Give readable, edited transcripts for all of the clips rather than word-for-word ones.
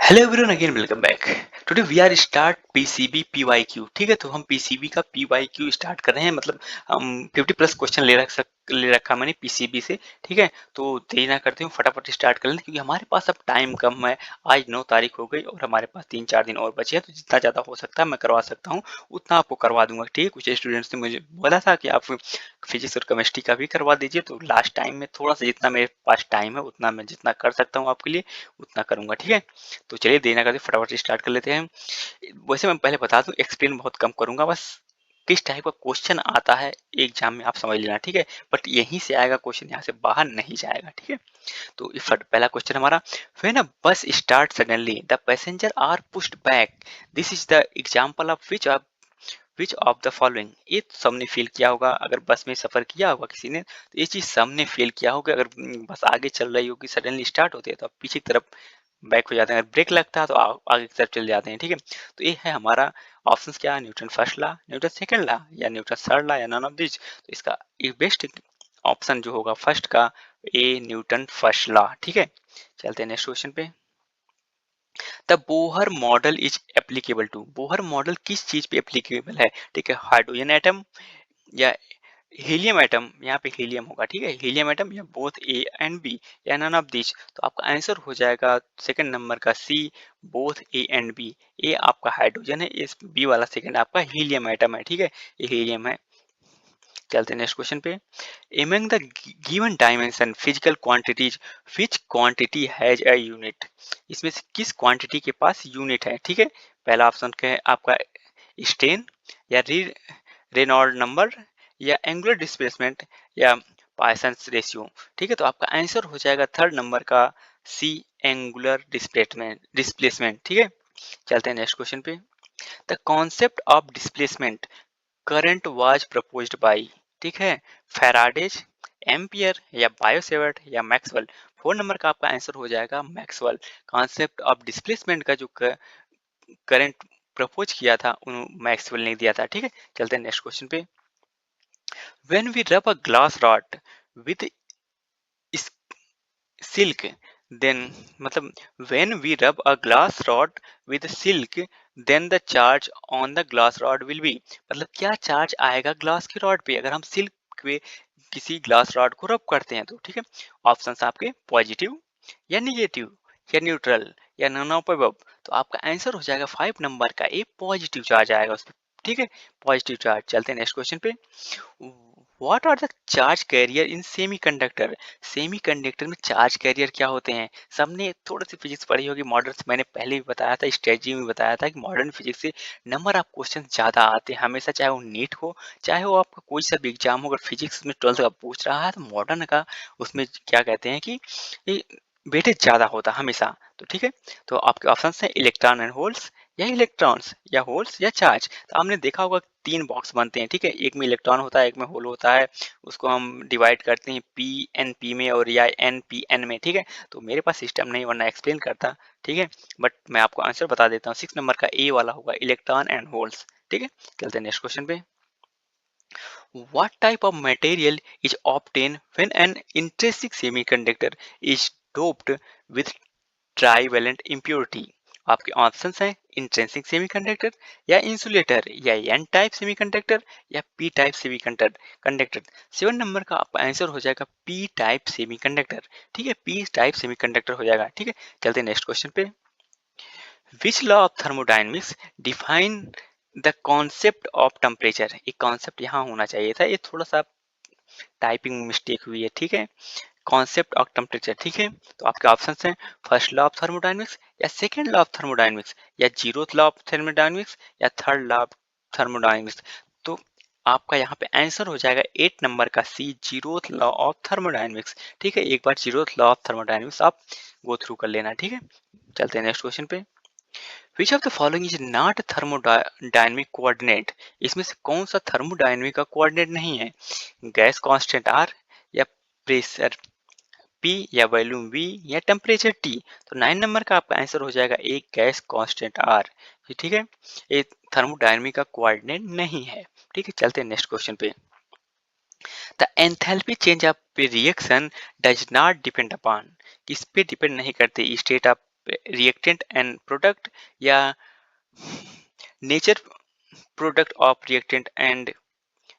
Hello everyone again welcome back. Today we are start PCB PYQ. ठीक है, तो हम पीसीबी का पीवाईक्यू स्टार्ट कर रहे हैं। मतलब हम 50 प्लस क्वेश्चन ले रखा मैंने पीसीबी से। ठीक है, तो देरी ना करते हुए फटाफट स्टार्ट कर लें क्योंकि हमारे पास अब टाइम कम है। आज 9 तारीख हो गई और हमारे पास 3-4 दिन और बचे हैं, तो जितना ज़्यादा हो सकता है मैं करवा सकता हूँ उतना आपको करवा दूंगा। ठीक है, कुछ स्टूडेंट्स ने मुझे बोला था कि आप फिजिक्स और केमिस्ट्री का भी करवा दीजिए, तो लास्ट टाइम में थोड़ा सा जितना मेरे पास टाइम है उतना मैं जितना कर सकता हूँ आपके लिए उतना करूंगा। ठीक है, तो चलिए देर ना करते फटाफट स्टार्ट कर लेते हैं। वैसे मैं पहले बता दूं, एक्सप्लेन बहुत कम करूंगा, बस किस टाइप का क्वेश्चन आता है एग्जाम में आप समझ लेना। ठीक है, बट यहीं से आएगा क्वेश्चन, यहाँ से बाहर नहीं जाएगा। ठीक है, तो पहला क्वेश्चन हमारा, when a bus start suddenly the passenger are pushed back, this is the example of which of the following. ये तो सबने फील किया होगा, अगर बस में सफर किया होगा किसी ने तो ये चीज सबने फील किया होगा। अगर बस आगे चल रही होगी, सडनली स्टार्ट होती है तो आप पीछे की तरफ बैक हो जाते हैं, अगर ब्रेक लगता है तो आगे की तरफ चले जाते हैं। ठीक है, तो ये है हमारा ऑप्शन। क्या है? न्यूटन फर्स्ट ला, न्यूटन सेकंड ला, या न्यूटन थर्ड ला, या नन ऑफ दिस। तो इसका बेस्ट ऑप्शन जो होगा फर्स्ट का, ए न्यूटन फर्स्ट ला। ठीक है, चलते हैं नेक्स्ट क्वेश्चन पे। The Bohr model is applicable to, Bohr model किस चीज पे एप्लीकेबल है? ठीक है, hydrogen atom or helium atom. यहाँ पे हीलियम होगा। ठीक है, helium atom or both A and B or none of this. तो आपका आंसर हो जाएगा सेकंड नंबर का C, both A and B. A आपका हाइड्रोजन है, इस बी वाला सेकंड आपका हीलियम एटम है। ठीक है, ये हीलियम है। चलते हैं नेक्स्ट क्वेश्चन पे। Among the given dimension physical quantities which quantity has a unit, इसमें से किस क्वांटिटी के पास यूनिट है? ठीक है, पहला ऑप्शन क्या है आपका, स्ट्रेन या रेनॉल्ड नंबर या एंगुलर डिस्प्लेसमेंट या पाइसन्स रेशियो। ठीक है, तो आपका आंसर हो जाएगा थर्ड नंबर का सी, एंगुलर डिस्प्लेसमेंट। ठीक है, चलते हैं नेक्स्ट क्वेश्चन पे। The concept of displacement current was proposed by, ठीक है, फैराडेज, एम्पियर या बायोसेवर्ट या मैक्सवेल। 4 नंबर का आपका आंसर हो जाएगा मैक्सवेल। कॉन्सेप्ट ऑफ डिस्प्लेसमेंट का जो करंट प्रपोज किया था उन मैक्सवेल ने दिया था। ठीक है, चलते हैं नेक्स्ट क्वेश्चन पे। When we rub a glass rod with silk then, मतलब when we rub a glass rod with silk then the charge on the glass rod will be, मतलब क्या चार्ज आएगा ग्लास की रॉड पे अगर हम silk पे किसी ग्लास रॉड को रब करते हैं तो? ठीक है, ऑप्शंस आपके पॉजिटिव या निगेटिव या न्यूट्रल या नन ऑफ अबव। तो आपका आंसर हो जाएगा 5 नंबर का ए, पॉजिटिव चार्ज आएगा उस पर। ठीक है, पॉजिटिव चार्ज। चलते हैं नेक्स्ट क्वेश्चन पे। What are the charge carrier in semiconductor, semiconductor में चार्ज कैरियर क्या होते हैं? सबने थोड़ी सी फिजिक्स पढ़ी होगी मॉडर्न, मैंने पहले भी बताया था, स्ट्रेटजी में बताया था कि मॉडर्न फिजिक्स से नंबर ऑफ क्वेश्चन ज्यादा आते हैं हमेशा, चाहे वो नीट हो चाहे वो आपका कोई सा भी एग्जाम हो। अगर फिजिक्स में 12th का पूछ रहा है तो मॉडर्न का उसमें क्या कहते हैं कि ये वेटेज ज्यादा होता है हमेशा। तो ठीक है, तो आपके ऑप्शन है इलेक्ट्रॉन एंड होल्स या इलेक्ट्रॉन्स या होल्स या चार्ज। तो आपने देखा होगा 3 बॉक्स बनते हैं। ठीक है, एक में इलेक्ट्रॉन होता है, एक में होल होता है, उसको हम डिवाइड करते हैं पी एन पी में और या एन पी एन में। ठीक है, तो मेरे पास सिस्टम नहीं वरना एक्सप्लेन करता। ठीक है, बट मैं आपको आंसर बता देता हूँ, 6 नंबर का ए वाला होगा इलेक्ट्रॉन एंड होल्स। ठीक है, चलते हैं नेक्स्ट क्वेश्चन पे। What type of material is obtained when an intrinsic semiconductor is doped with trivalent impurity? आपके ऑप्शंस हैं इंट्रिंसिक सेमीकंडक्टर या इंसुलेटर या एन टाइप सेमीकंडक्टर या पी टाइप सेमीकंडक्टर। 7 नंबर का आपका आंसर हो जाएगा पी टाइप सेमीकंडक्टर। ठीक है, पी टाइप सेमीकंडक्टर हो जाएगा। ठीक है, चलते हैं नेक्स्ट क्वेश्चन पे। Which law of thermodynamics define the concept of temperature? एक कॉन्सेप्ट यहाँ होना चाहिए था, ये थोड़ा सा टाइपिंग मिस्टेक हुई है। ठीक है, कॉन्सेप्ट ऑफ टेम्परेचर। ठीक है, तो आपके ऑप्शंस हैं फर्स्ट लॉ ऑफ थर्मोडायनेमिक्स या सेकंड लॉ ऑफ थर्मोडायनेमिक्स या जीरोथ लॉ ऑफ थर्मोडायनेमिक्स या थर्ड लॉ ऑफ थर्मोडायनेमिक्स। तो आपका यहाँ पे आंसर हो जाएगा 8 नंबर का सी, जीरोथ लॉ ऑफ थर्मोडायनेमिक्स। ठीक है, एक बार जीरोथ लॉ ऑफ थर्मोडायनेमिक्स आप गो थ्रू कर लेना। ठीक है, चलते हैं नेक्स्ट क्वेश्चन पे। Which of the following is not thermodynamic coordinate, इसमें से कौन सा थर्मोडायनेमिक का कोऑर्डिनेट नहीं है? गैस कांस्टेंट आर या प्रेशर पी या वॉल्यूम वी या टेम्परेचर टी। तो 9 नंबर का आपका आंसर हो जाएगा एक, गैस कांस्टेंट आर। ठीक है, ये थर्मोडायनेमिक का कोऑर्डिनेट नहीं है। ठीक है, चलते हैं नेक्स्ट क्वेश्चन पे। The enthalpy change of reaction does not depend upon, किस पे डिपेंड नहीं करते? State of reactant and product, या nature product of reactant and,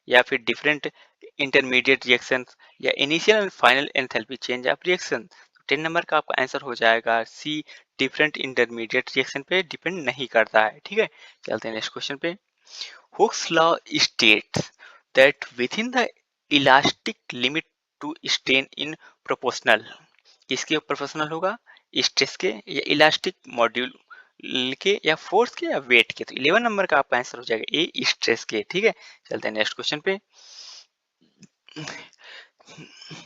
या फिर डिफरेंट इंटरमीडिएट रिएक्शंस, या initial and final enthalpy change of reaction. 10 number का आपका आंसर हो जाएगा सी, डिफरेंट इंटरमीडिएट रिएक्शन पे डिपेंड नहीं करता है। ठीक है, चलते हैं नेक्स्ट क्वेश्चन पे। Hooke's law states that within the elastic limit to strain in proportional, किसके प्रोपोर्शनल होगा? स्ट्रेस के, या इलास्टिक मॉड्यूल के, या फोर्स के, या वेट के। तो 11 नंबर का आपका आंसर हो जाएगा ए, स्ट्रेस के। ठीक है, चलते हैं नेक्स्ट क्वेश्चन पे।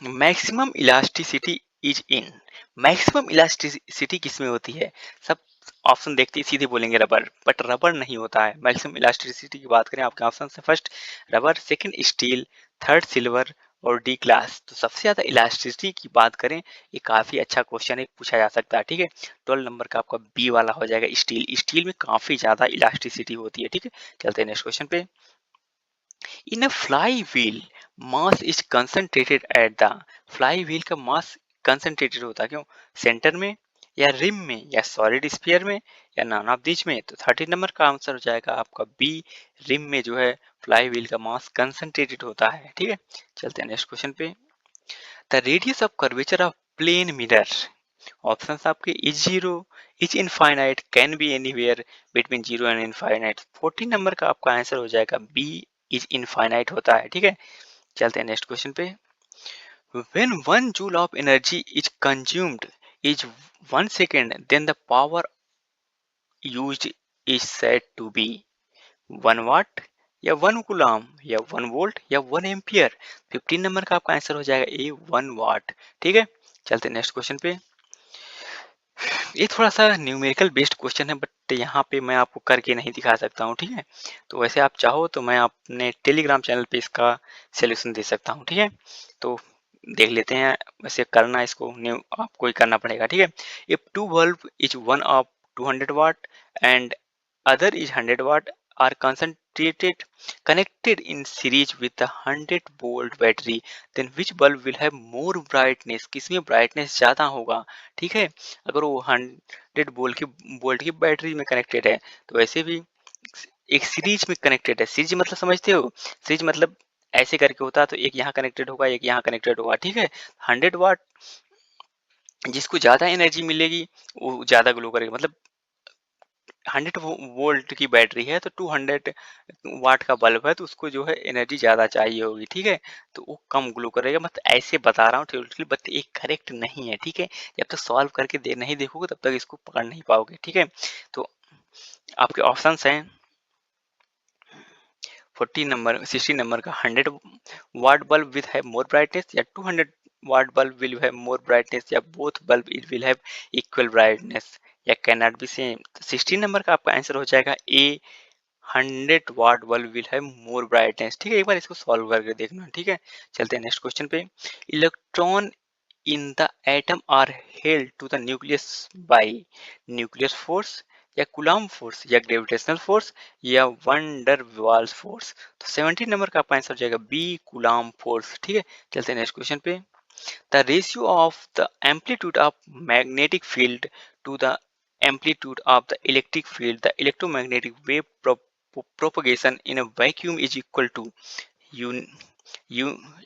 Maximum elasticity is in, maximum elasticity किसमें होती है? सब ऑप्शन देखते ही सीधे बोलेंगे रबर, बट रबर नहीं होता है। मैक्सिमम इलास्टिसिटी की बात करें आपके ऑप्शन से, first rubber, second steel, third silver और डी ग्लास। तो सबसे ज्यादा इलास्टिसिटी की बात करें, ये काफी अच्छा क्वेश्चन है, पूछा जा सकता है। ठीक है, 12 नंबर का आपका बी वाला हो जाएगा स्टील। स्टील में काफी ज्यादा इलास्टिसिटी होती है। ठीक है, चलते हैं नेक्स्ट क्वेश्चन पे। In a flywheel, mass is concentrated at the, flywheel का mass concentrated होता है क्यों? सेंटर में, या रिम में, या सॉलिड स्फीयर में, या नॉन ऑफ दिस में। तो 13 नंबर का आंसर हो जाएगा आपका बी, रिम में जो है फ्लाईव्हील का मास कंसंट्रेटेड होता है। ठीक है, चलते हैं नेक्स्ट क्वेश्चन पे। The radius of curvature of plane mirror, options आपके is zero, is infinite, can be anywhere between zero and infinite. 14 number का आपका आंसर हो जाएगा बी, इज इनफाइनाइट होता है। ठीक है, चलते हैं नेक्स्ट क्वेश्चन पे। When 1 joule of energy is consumed is 1 second, then the power used is said to be 1 watt, or 1 coulomb, या 1 वोल्ट, या 1 एम्पियर। 15 नंबर का आपका आंसर हो जाएगा ए, 1 वाट। ठीक है, चलते हैं नेक्स्ट क्वेश्चन पे। ये थोड़ा सा न्यूमेरिकल बेस्ड क्वेश्चन है, बट यहाँ पे मैं आपको करके नहीं दिखा सकता हूँ। ठीक है, तो वैसे आप चाहो तो मैं अपने टेलीग्राम चैनल पे इसका सोल्यूशन दे सकता हूँ। ठीक है, तो देख लेते हैं। वैसे करना इसको न्यू आपको ही करना पड़ेगा। ठीक है, if two bulb is one of 200 watt and other is 100 watt are concentrated connected in series with a 100 volt battery, then which bulb will have more brightness, किसमें brightness ज़्यादा होगा? ठीक है, अगर वो 100 वोल्ट की बैटरी में कनेक्टेड है, तो वैसे भी एक सीरीज में कनेक्टेड है। सीरीज मतलब समझते हो? सीरीज मतलब ऐसे करके होता है, तो एक यहाँ कनेक्टेड होगा, एक यहाँ कनेक्टेड होगा। ठीक है, 100 वाट जिसको ज़्यादा एनर्जी मिलेगी वो ज़्यादा ग्लो करेगा। मतलब 100 वोल्ट की बैटरी है तो 200 वाट का बल्ब है, तो उसको जो है एनर्जी ज़्यादा चाहिए होगी। ठीक है, तो वो कम ग्लो करेगा। मतलब ऐसे बता रहा हूँ थ्योरेटिकली, बट ये करेक्ट नहीं है। ठीक है, जब तक सॉल्व करके नहीं देखोगे तब तक इसको पकड़ नहीं पाओगे। ठीक है, तो आपके ऑप्शंस हैं 40 नंबर, 60 नंबर का 100 watt bulb will have more brightness, या 200 watt bulb will have more brightness, या both bulb it will have equal brightness, या can not be same. 16 number का आपका आंसर हो जाएगा A, 100 watt bulb will have more brightness. ठीक है, एक बार इसको सॉल्व करके देखना। ठीक है, चलते हैं नेक्स्ट क्वेश्चन पे। Electron in the atom are held to the nucleus by nuclear force, या कूलम्ब फोर्स, या ग्रेविटेशनल फोर्स, या वन डर वाल्स फोर्स। तो 17 नंबर का आपका आंसर हो जाएगा बी, कूलम्ब फोर्स। ठीक है, चलते हैं नेक्स्ट क्वेश्चन पे। The ratio of the amplitude of magnetic field to the amplitude of the electric field, the electromagnetic wave propagation in a vacuum is equal to un,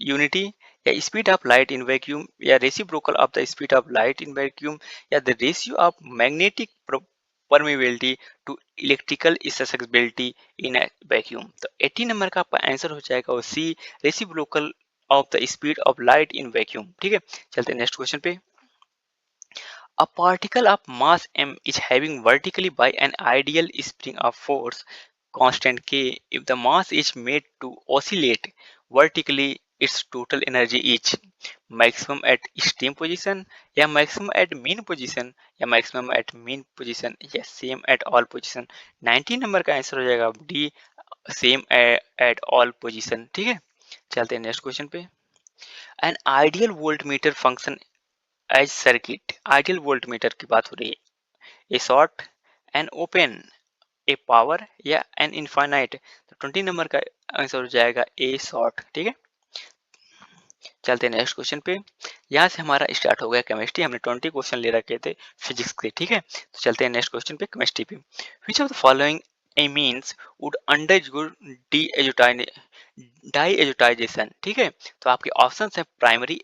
unity, या speed of light in vacuum, या reciprocal of the speed of light in vacuum, या the ratio of magnetic permeability to electrical susceptibility in vacuum. तो 80 number का आपका answer हो जाएगा वो C, reciprocal of the speed of light in vacuum. ठीक है, चलते हैं नेक्स्ट क्वेश्चन पे। A particle of mass m is having vertically by an ideal spring of force constant k. If the mass is made to oscillate vertically, its total energy is maximum at extreme position, या maximum at mean position, या maximum at mean position, या same at all position। 19 number का answer हो जाएगा D, same at all position। ठीक है, चलते हैं नेक्स्ट क्वेश्चन पे। An ideal volt meter function as circuit, ideal volt meter की बात हो रही है। A short, an open, a power, या एन इनफाइनाइट। तो 20 नंबर का आंसर हो जाएगा ए शॉर्ट। ठीक है, चलते हैं नेक्स्ट क्वेश्चन पे। यहाँ से हमारा स्टार्ट हो गया केमिस्ट्री, हमने 20 क्वेश्चन ले रखे थे फिजिक्स के, ठीक है। तो चलते हैं नेक्स्ट क्वेश्चन पे केमिस्ट्री पे। Which of the following amines would undergo diazotization, ठीक है। तो आपके ऑप्शन है प्राइमरी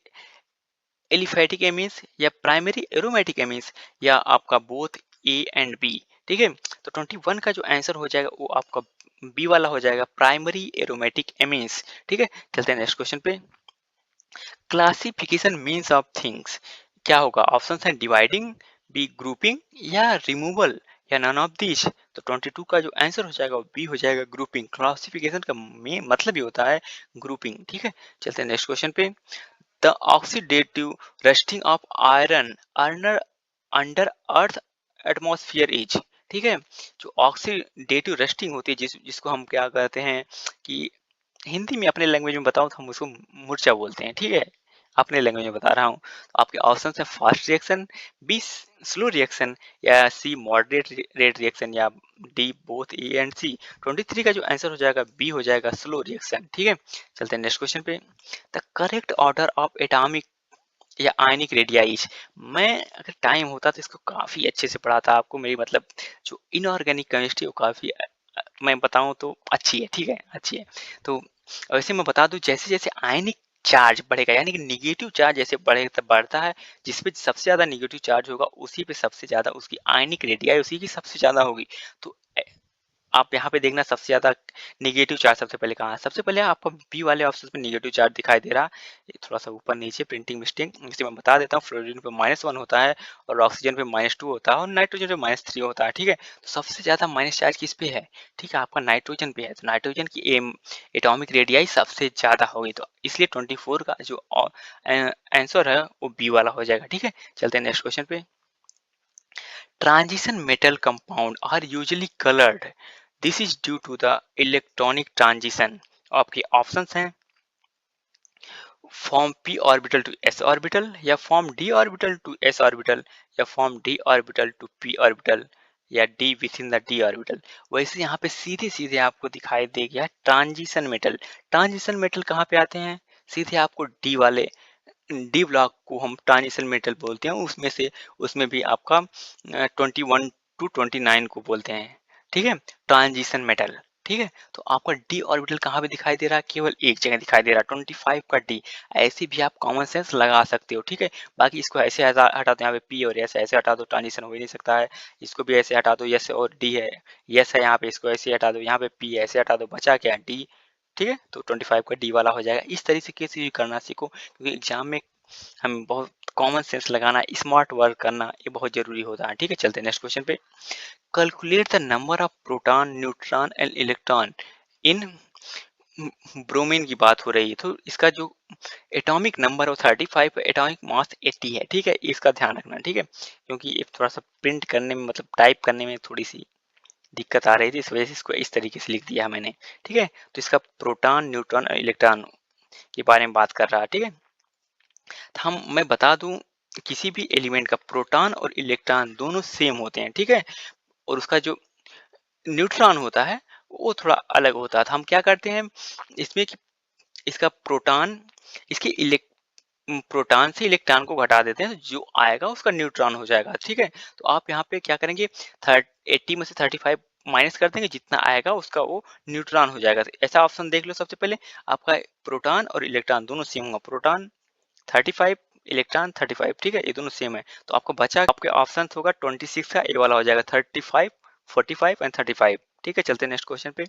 एलिफैटिक एमीन्स या प्राइमरी एरोमेटिक एमीन्स या आपका बोथ ए एंड बी, ठीक है। तो 21 का जो आंसर हो जाएगा वो आपका बी वाला हो जाएगा, प्राइमरी एरोमेटिक एमीन्स, ठीक है। चलते हैं नेक्स्ट क्वेश्चन पे। क्लासिफिकेशन मीन्स ऑफ थिंग्स क्या होगा? ऑप्शन है डिवाइडिंग, बी ग्रुपिंग या रिमूवल या नन ऑफ दिस। तो 22 का जो आंसर हो जाएगा वो बी हो जाएगा, ग्रुपिंग। क्लासिफिकेशन का मेन मतलब ही होता है ग्रुपिंग, ठीक है। चलते हैं नेक्स्ट क्वेश्चन पे। The oxidative rusting of iron earner under earth atmosphere is, ठीक है। जो ऑक्सीडेटिव रस्टिंग होती है जिसको हम क्या कहते हैं कि हिंदी में अपने लैंग्वेज में बताऊं तो हम उसको मूर्छा बोलते हैं, ठीक है। अपने लैंग्वेज में बता रहा हूँ। तो आपके ऑप्शन है fast reaction, be slow reaction या सी मॉडरेट रेट रिएक्शन या डी बोथ ए एंड सी। 23 का जो आंसर हो जाएगा बी हो जाएगा, स्लो रिएक्शन, ठीक है। चलते हैं नेक्स्ट क्वेश्चन पे। The correct order of atomic या आयनिक रेडियाइज। मैं अगर टाइम होता तो इसको काफी अच्छे से पढ़ाता आपको। मेरी मतलब जो इनऑर्गेनिक केमिस्ट्री वो काफी मैं बताऊं तो अच्छी है, ठीक है, अच्छी है। तो वैसे मैं बता दूं, जैसे जैसे आयनिक चार्ज बढ़ेगा यानी कि निगेटिव चार्ज जैसे बढ़ता है, जिस पे सबसे ज्यादा निगेटिव चार्ज होगा उसी पे सबसे ज्यादा उसकी आयनिक रेडियाई उसी की सबसे ज्यादा होगी। तो आप यहाँ पे देखना सबसे ज्यादा निगेटिव चार्ज सबसे पहले कहाँ है। सबसे पहले आपको बी वाले ऑप्शन पे निगेटिव चार्ज दिखाई दे रहा है, ये थोड़ा सा ऊपर नीचे प्रिंटिंग मिस्टेक, इसे मैं बता देता हूँ। फ्लोरीन पे -1 होता है और ऑक्सीजन पे -2 होता है और नाइट्रोजन पे -3 होता है, ठीक है। तो सबसे ज्यादा माइनस चार्ज किस पे है? ठीक है, आपका नाइट्रोजन पे है। तो नाइट्रोजन की एटॉमिक रेडियाई सबसे ज्यादा होगी, तो इसलिए 24 का जो आंसर है वो बी वाला हो जाएगा, ठीक है। चलते हैं नेक्स्ट क्वेश्चन पे। Transition metal compound are usually colored. This is due to the electronic transition. आपके ऑप्शंस हैं form p orbital to s orbital या form d orbital to s orbital या form d orbital to p orbital या d within the d orbital. वैसे यहाँ पे सीधे सीधे आपको दिखाई दे गया ट्रांजिशन मेटल। ट्रांजिशन मेटल कहाँ पे आते हैं? सीधे आपको डी वाले, डी ब्लॉक को हम ट्रांजिशन मेटल बोलते हैं, उसमें से उसमें भी आपका 21 टू 29 को बोलते हैं, ठीक है, ट्रांजिशन मेटल, ठीक है। तो आपका डी ऑर्बिटल कहाँ पे दिखाई दे रहा है? केवल एक जगह दिखाई दे रहा है, 25 का डी। ऐसे भी आप कॉमन सेंस लगा सकते हो, ठीक है। बाकी इसको ऐसे हटा दो, यहाँ पे पी और एस ऐसे हटा दो, ट्रांजिशन हो ही नहीं सकता है। इसको भी ऐसे हटा दो, यस और डी है, यस है यहाँ पे, इसको ऐसे हटा दो, यहाँ पे पी ऐसे हटा दो, बचा क्या? डी, ठीक है। तो 25 का डी वाला हो जाएगा। इस तरीके से भी करना सीखो, क्योंकि एग्जाम में हमें बहुत कॉमन सेंस लगाना, स्मार्ट वर्क करना ये बहुत जरूरी होता है, ठीक है। चलते हैं नेक्स्ट क्वेश्चन पे। Calculate the number of proton neutron and electron in bromine की बात हो रही है, तो इसका जो एटॉमिक नंबर है 35, एटॉमिक मास 80 है, ठीक है। इसका ध्यान रखना, ठीक है, क्योंकि ये थोड़ा सा प्रिंट करने में मतलब टाइप करने में थोड़ी सी दिक्कत आ रही थी, इस वजह से इसको इस तरीके से लिख दिया मैंने, ठीक है। तो इसका प्रोटॉन न्यूट्रॉन और इलेक्ट्रॉन के बारे में बात कर रहा है, ठीक है। मैं बता दूं, किसी भी एलिमेंट का प्रोटॉन और इलेक्ट्रॉन दोनों सेम होते हैं, ठीक है। और उसका जो न्यूट्रॉन होता है वो थोड़ा अलग होता है। तो हम क्या करते हैं इसमें कि इसका प्रोटॉन इसके प्रोटॉन से इलेक्ट्रॉन को घटा देते हैं, तो जो आएगा उसका न्यूट्रॉन हो जाएगा, ठीक है। तो आप यहाँ पे क्या करेंगे, 80 में से 35 माइनस कर देंगे, जितना आएगा उसका वो न्यूट्रॉन हो जाएगा। तो ऐसा ऑप्शन देख लो, सबसे पहले आपका प्रोटॉन और इलेक्ट्रॉन दोनों सेम होगा, प्रोटॉन 35, इलेक्ट्रॉन 35, ठीक है, ये दोनों सेम है। तो आपको बचा आपके ऑप्शन होगा 26 का ए वाला हो जाएगा, 35, 45 एंड 35, ठीक है। चलते हैं नेक्स्ट क्वेश्चन पे।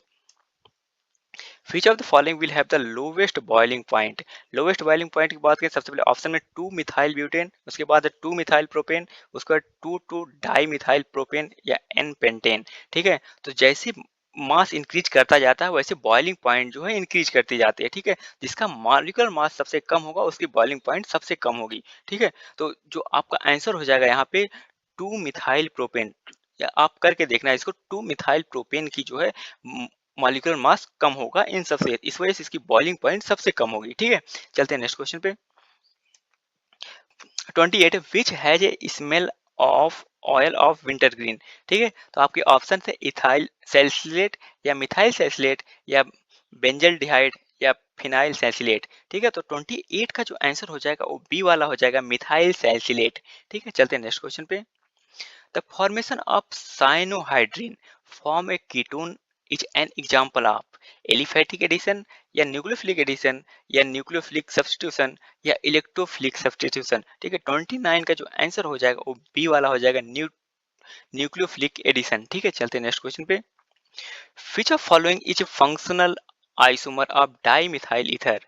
Which of the following will have the lowest boiling point? Lowest boiling point की बात करें, सबसे पहले ऑप्शन में 2 मिथाइल ब्यूटेन, उसके बाद 2 मिथाइल प्रोपेन, उसके बाद 2 डाई मिथाइल प्रोपेन या एन पेंटेन, ठीक है। तो जैसे मास इंक्रीज करता जाता है वैसे बॉइलिंग पॉइंट जो है इंक्रीज करती जाती है, ठीक है। जिसका मॉलिक्यूलर मास सबसे कम होगा उसकी बॉइलिंग पॉइंट सबसे कम होगी, ठीक है। तो जो आपका आंसर हो जाएगा यहाँ पे 2 मिथाइल प्रोपेन, या आप करके देखना इसको, 2 मिथाइल प्रोपेन की जो है मॉलिक्यूलर मास कम होगा इन सबसे, इस वजह से इसकी बॉइलिंग पॉइंट सबसे कम होगी, ठीक है। चलते हैं नेक्स्ट क्वेश्चन पे। 28 which has a smell of oil of winter green, ठीक है। तो आपके ऑप्शन है इथाइल सैलिसिलेट या मिथाइल सैलिसिलेट या बेंजल्डिहाइड या फिनाइल सैलिसिलेट। ठीक है, तो 28 का जो आंसर हो जाएगा वो बी वाला हो जाएगा, मिथाइल सैलिसिलेट। ठीक है, चलते हैं नेक्स्ट क्वेश्चन पे। The formation of cyanohydrin form a ketone is an example of aliphatic addition, या न्यूक्लियोफिलिक एडिशन, या न्यूक्लियोफिलिक सब्स्टिट्यूशन, या इलेक्ट्रोफिलिक सब्स्टिट्यूशन। ठीक है, 29 का जो आंसर हो जाएगा वो बी वाला हो जाएगा, न्यूक्लियोफिलिक एडिशन। ठीक है, चलते हैं नेक्स्ट क्वेश्चन पे। Which of following is functional isomer of dimethyl ether.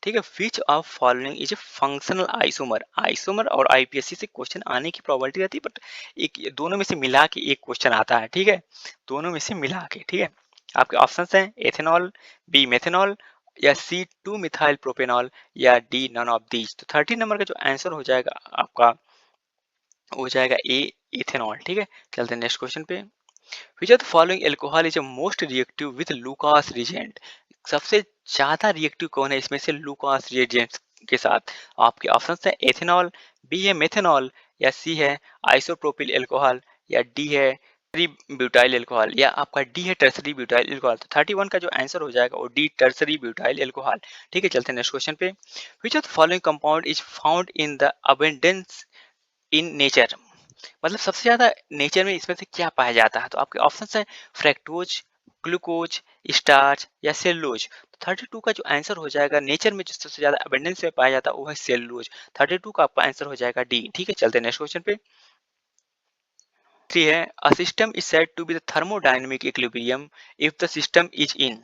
ठीक है, विच of following is functional isomer. Isomer और आईपीएससी से क्वेश्चन आने की प्रोबेबिलिटी रहती है, बट एक दोनों में से मिला के एक क्वेश्चन आता है। ठीक है, दोनों में से मिला के। ठीक है, आपके ऑप्शंस हैं एथेनॉल, बी मेथेनॉल, या सी 2 मिथाइल प्रोपेनॉल, या डी नन ऑफ दीज। तो 30 नंबर का जो आंसर हो जाएगा आपका हो जाएगा ए, इथेनॉल। ठीक है, चलते हैं नेक्स्ट क्वेश्चन पे। Which of the following alcohol is most reactive with Lucas reagent. सबसे ज्यादा रिएक्टिव कौन है इसमें से लूकास रिएजेंट के साथ। आपके ऑप्शंस है एथेनॉल, बी है मेथेनॉल, या सी है आइसोप्रोपिल एल्कोहल, या डी है ब्यूटाइल एल्कोहल, या आपका डी है टर्सरी ब्यूटाइल एल्कोहल। तो 31 का जो आंसर हो जाएगा वो डी टर्सरी ब्यूटाइल एल्कोहल। ठीक है, चलते हैं नेक्स्ट क्वेश्चन पे। Which of the following compound is found in the abundance in nature. मतलब सबसे ज्यादा नेचर में इसमें से क्या पाया जाता है। तो आपके ऑप्शंस हैं फ्रैक्टोज, ग्लूकोज, स्टार्च, या सेलुलोज। तो 32 का जो आंसर हो जाएगा नेचर में जो सबसे ज्यादा अबेंडेंस में पाया जाता है वो है सेलुलोज। 32 का आपका आंसर हो जाएगा डी। ठीक है, चलते हैं नेक्स्ट क्वेश्चन पे। थ्री है a system is said to be the thermodynamic equilibrium if the system is in.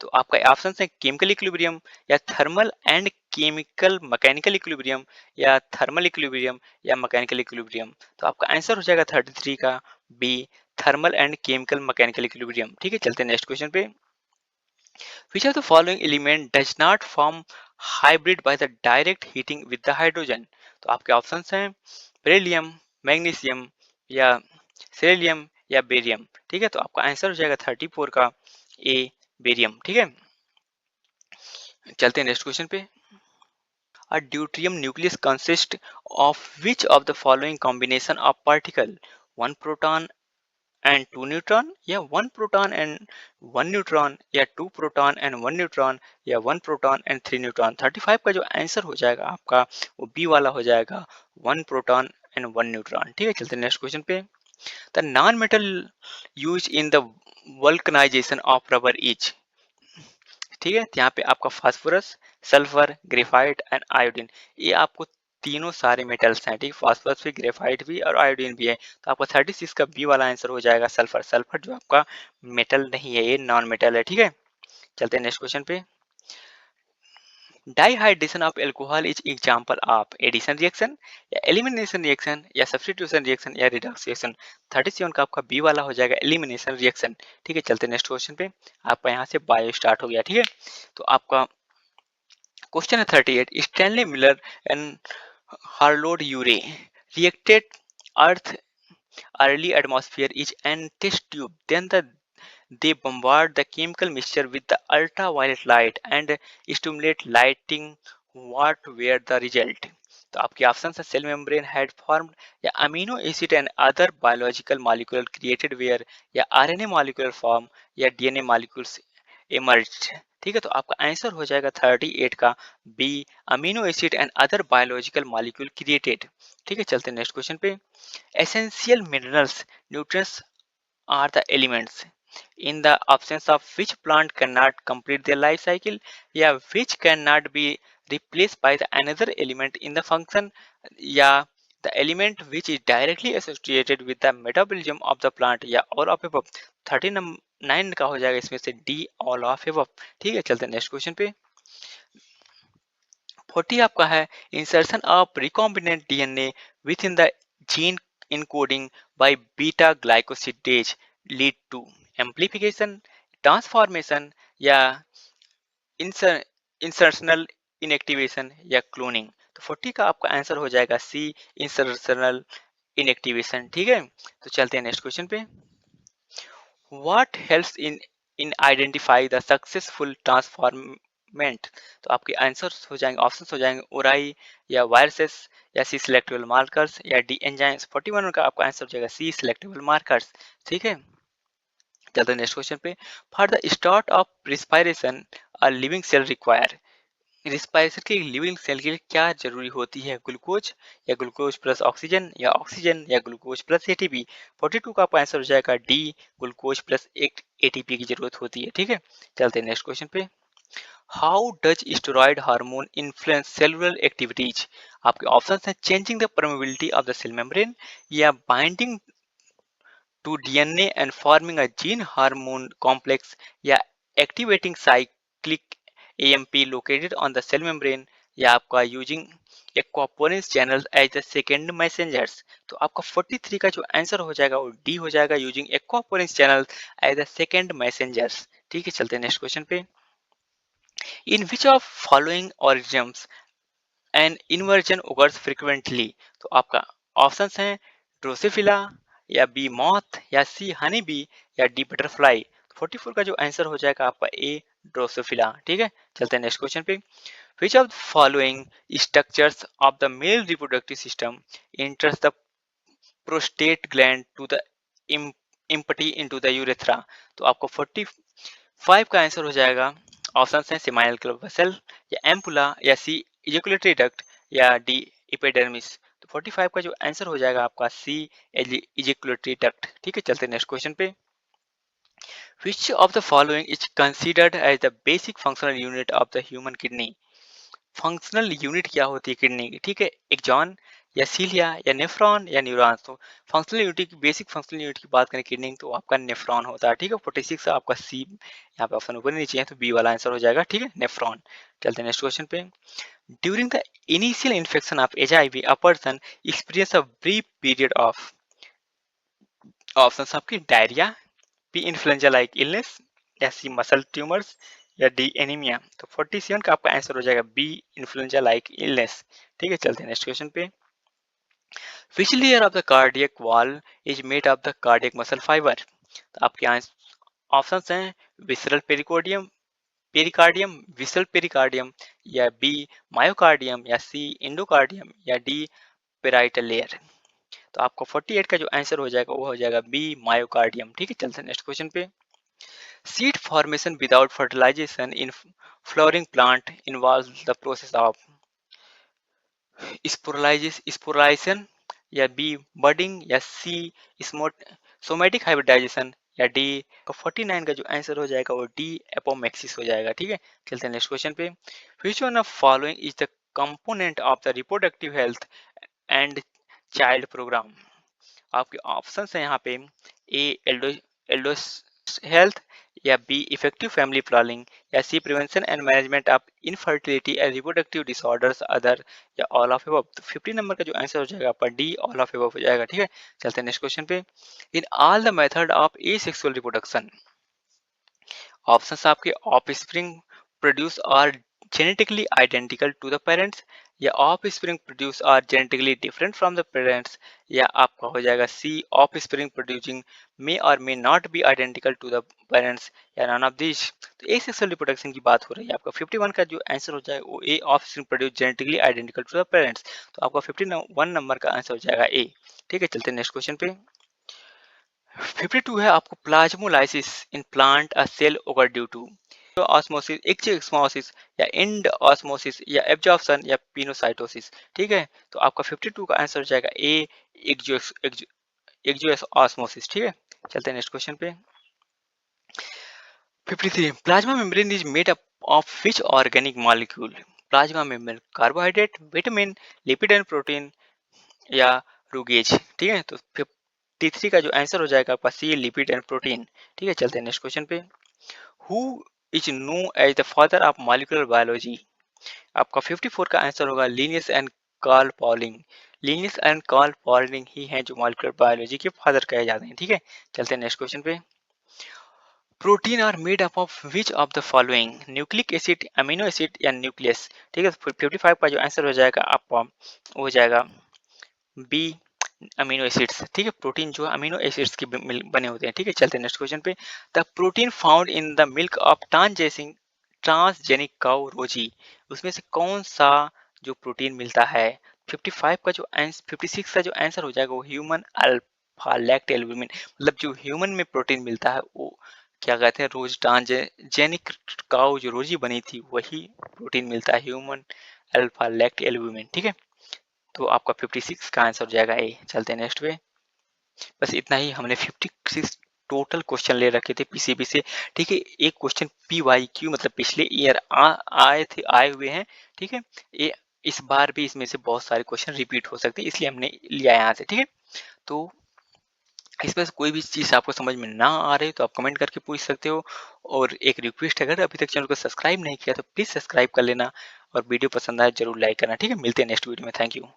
तो आपका ऑप्शन है केमिकल इक्विलिब्रियम, या thermal and chemical mechanical equilibrium, या थर्मल इक्विलिब्रियम, या मैकेनिकल इक्विलिब्रियम। तो आपका आंसर हो जाएगा 33 का B, thermal and chemical mechanical equilibrium. ठीक है, चलते हैं नेक्स्ट क्वेश्चन पे। Which of the following element does not form hybrid by the direct heating with the hydrogen? तो आपके ऑप्शंस हैं बेरिलियम, मैग्नीशियम, या सेलेनियम, या बेरियम। ठीक है, तो आपका आंसर हो जाएगा 34 का ए, बेरियम। ठीक है, चलते हैं नेक्स्ट क्वेश्चन पे। A deuterium nucleus consists of which of the following combination of particle? One proton and two neutron, या one proton and one neutron, या two proton and one neutron, या one proton and three neutron। 35 का जो answer हो जाएगा आपका वो B वाला हो जाएगा, one proton and one neutron। ठीक है, चलते हैं नेक्स्ट क्वेश्चन पे। The non metal use in the vulcanization of rubber is. ठीक है, तो यहाँ पे आपका phosphorus, sulphur, graphite and iodine, ये आपको तीनों सारे मेटल्स हैं। ठीक, फास्फोरस भी, ग्रेफाइट भी, और आयोडीन भी है। तो आपका 36 का बी वाला आंसर हो जाएगा सल्फर। सल्फर जो आपका मेटल नहीं है, ये नॉन मेटल है। ठीक है, चलते हैं नेक्स्ट क्वेश्चन पे। Dehydration of alcohol is example of addition reaction, या एलिमिनेशन रिएक्शन, या सब्स्टिट्यूशन रिएक्शन, या रिडक्स रिएक्शन। 37 का आपका बी वाला हो जाएगा एलिमिनेशन रिएक्शन। ठीक है, चलते हैं नेक्स्ट क्वेश्चन पे। आपका यहाँ से बायो स्टार्ट हो गया। ठीक है, तो आपका क्वेश्चन है 38। Stanley Miller and Harold Urey reacted Earth early atmosphere is an test tube. Then they bombard the chemical mixture with the ultraviolet light and stimulate lighting. What were the result? तो आपके option है cell membrane had formed, या amino acid and other biological molecule created where, या RNA molecular form, या DNA molecules emerged. ठीक है, तो आपका आंसर हो जाएगा 38 का B, amino acid and other biological molecule created. ठीक है, चलते हैं नेक्स्ट क्वेश्चन पे। Essential minerals nutrients are the elements in the absence of which plant cannot complete their life cycle, yeah, which cannot be replaced by the another element in the function, yeah, the element which is directly associated with the metabolism of the plant, या all of above। 39 का हो जाएगा इसमें से D, all of above। ठीक है, चलते हैं नेक्स्ट क्वेश्चन पे। 40 आपका है insertion of recombinant DNA with in the gene encoding by beta glycosidase lead to amplification, transformation, या insertional inactivation, या cloning। तो 40 का आपका आंसर हो जाएगा सी, insertional inactivation। ठीक है, तो चलते हैं नेक्स्ट क्वेश्चन पे। What helps in identify the successful transformant? तो आपके आंसर्स हो जाएंगे, ऑप्शंस हो जाएंगे ओराई, या वायरसेस, या सी सिलेक्टेबल मार्कर्स, या डी एंजाइम्स। 41 का आपका आंसर हो जाएगा सी सिलेक्टेबल मार्कर्स। ठीक है, चलते हैं नेक्स्ट क्वेश्चन पे। For the start of respiration a living cell require? Respiration के लिविंग सेल के लिए क्या जरूरी होती है? ग्लूकोज या ग्लूकोज प्लस ऑक्सीजन या ऑक्सीजन या ग्लूकोज प्लस एटीपी? 42 का आपका आंसर हो जाएगा डी, ग्लूकोज प्लस एक एटीपी की जरूरत होती है। ठीक है, चलते हैं नेक्स्ट क्वेश्चन पे। How does steroid hormone influence cellular activities? आपके ऑप्शन है changing the permeability of the cell membrane, या binding to DNA and forming a gene hormone complex, या activating cyclic AMP located on the cell membrane, या आपका using aquaporin channels as the second messengers। तो आपका 43 का जो answer हो जाएगा वो डी हो जाएगा, using aquaporin channel as the second messengers. ठीक है, चलते हैं नेक्स्ट क्वेश्चन पे। In which of following organisms an inversion occurs frequently? तो आपका ऑप्शंस हैं ड्रोसोफिला, या बी मॉथ, या सी हनी बी, या डी बटरफ्लाई। 44 का जो आंसर हो जाएगा आपका ए ड्रोसोफिला। ठीक है, चलते हैं नेक्स्ट क्वेश्चन पे। Which of the following structures of the male reproductive system enters the prostate gland to the empty into the urethra? तो आपको 45 का आंसर हो जाएगा, ऑप्शन है सेमाइनल क्लब वेसल, या एम्पुला, या सी इजैकुलेटरी डक्ट, या डी एपिडर्मिस। तो 45 का जो आंसर हो जाएगा आपका सी इजैकुलेटरी डक्ट। ठीक है, चलते हैं नेक्स्ट क्वेश्चन पे। Which of the following is considered as the basic functional unit of the human kidney? Functional unit क्या होती है किडनी की? ठीक है, एक्सॉन, या सीलिया, या नेफ्रॉन, या न्यूरॉन्स। तो फंक्शनल यूनिट की, बेसिक फंक्शनल यूनिट की बात करें किडनी तो आपका नेफ्रॉन होता है। ठीक है, 46 आपका सी यहाँ पे ऑप्शन ऊपर नीचे है तो बी वाला आंसर हो जाएगा। ठीक है, नेफ्रॉन। चलते हैं नेक्स्ट क्वेश्चन पे। During the initial infection of HIV a person experience a brief period of, option आपकी diarrhoea, B influenza like illness, या सी मसल ट्यूमर्स, या डी एनीमिया। तो 47 का आपका आंसर हो जाएगा बी इन्फ्लुएंजा लाइक इलनेस। ठीक है, चलते हैं नेक्स्ट क्वेश्चन पे। Which layer of the cardiac wall is made of the cardiac muscle fibre? तो आपके ऑप्शन हैं विसरल पेरिकोर्डियम, पेरिकार्डियम, विसल पेरिकार्डियम, या बी मायोकार्डियम, या सी इंडोकार्डियम, या डी पेराइटल लेयर। तो आपको 48 का जो आंसर हो जाएगा वो हो जाएगा बी मायोकार्डियम। ठीक है, चलते हैं नेक्स्ट क्वेश्चन पे। Seed formation without fertilization in flowering plant involve the process of sporization, या बी बडिंग, या सी सोमेटिक हाइब्रिडाइजेशन, या डी। 49 का जो आंसर हो जाएगा वो डी एपोमेक्सिस हो जाएगा। ठीक है, चलते हैं नेक्स्ट क्वेश्चन पे। Which one of following is the component of the reproductive health and child programme? आपके ऑप्शन है यहाँ पे ए एल्डोस हेल्थ, या बी इफेक्टिव फैमिली प्लानिंग, या C prevention and management of infertility and reproductive disorders other, या all of above. तो 50 number का जो आंसर हो जाएगा आपका डी ऑल ऑफ एबव हो जाएगा। ठीक है, चलते हैं नेक्स्ट क्वेश्चन पे। In all the method of asexual reproduction, options आपके offspring produce are genetically identical to the parents, या offspring produce are genetically different from the parents, या आपका हो जाएगा C offspring producing may और may not be identical to the parents, या none of this. तो asexual reproduction की बात हो रही है। आपका 51 का जो आंसर हो जाएगा वो A offspring produce genetically identical to the parents. तो आपका 51 नंबर का आंसर हो जाएगा ए। ठीक है, चलते हैं नेक्स्ट क्वेश्चन पे। 52 है आपको plasmolysis in plant a cell occur due to osmosis, exosmosis, या एंड ऑस्मोसिस, या एब्जॉर्प्शन, या पिनोसाइटोसिस। ठीक है, तो आपका 52 का आंसर हो जाएगा ए एक्जियो ऑस्मोसिस। ठीक है, चलते हैं नेक्स्ट क्वेश्चन पे। 53 plasma membrane is made up of which organic molecule? Plasma membrane carbohydrate, vitamin, lipid and protein, या रूगेज। ठीक है, तो 53 का जो आंसर हो जाएगा आपका सी लिपिड एंड प्रोटीन। ठीक है, चलते हैं नेक्स्ट क्वेश्चन पे। Who is know as the father of molecular biology? आपका 54 का आंसर होगा Linnaeus and Carl Pauling. Linnaeus and Carl Pauling ही हैं जो मॉलिक्यूलर बायोलॉजी के फादर कहे जाते हैं। ठीक है, चलते हैं नेक्स्ट क्वेश्चन पे। Protein are made up of which of the following? Nucleic acid, amino acid, या न्यूक्लियस। ठीक है, 55 का जो आंसर हो जाएगा आपका वो हो जाएगा बी अमीनो एसिड्स। ठीक है, प्रोटीन जो अमीनो एसिड्स के बने होते हैं। ठीक है, चलते हैं नेक्स्ट क्वेश्चन पे। The protein found in the milk of transgenic cow रोजी, उसमें से कौन सा जो प्रोटीन मिलता है? 55 का जो आंसर 56 का जो आंसर हो जाएगा वो ह्यूमन अल्फा लैक्ट एल्बुमिन, मतलब जो ह्यूमन में प्रोटीन मिलता है वो क्या कहते हैं, रोज ट्रांसजेनिक काउ जो रोजी बनी थी वही प्रोटीन मिलता है ह्यूमन अल्फा लैक्ट एल्ब्यूमिन। ठीक है, तो आपका 56 का आंसर हो जाएगा ए। चलते हैं नेक्स्ट पे। बस इतना ही, हमने 56 टोटल क्वेश्चन ले रखे थे पीसीबी से। ठीक है, एक क्वेश्चन पी वाई क्यू मतलब पिछले ईयर आए थे, आए हुए हैं। ठीक है, ये इस बार भी इसमें से बहुत सारे क्वेश्चन रिपीट हो सकते हैं, इसलिए हमने लिया यहाँ से। ठीक है, तो इसमें से कोई भी चीज़ आपको समझ में ना आ रही तो आप कमेंट करके पूछ सकते हो। और एक रिक्वेस्ट, अगर अभी तक चैनल को सब्सक्राइब नहीं किया तो प्लीज़ सब्सक्राइब कर लेना, और वीडियो पसंद आए जरूर लाइक करना। ठीक है, मिलते हैं नेक्स्ट वीडियो में। Thank you.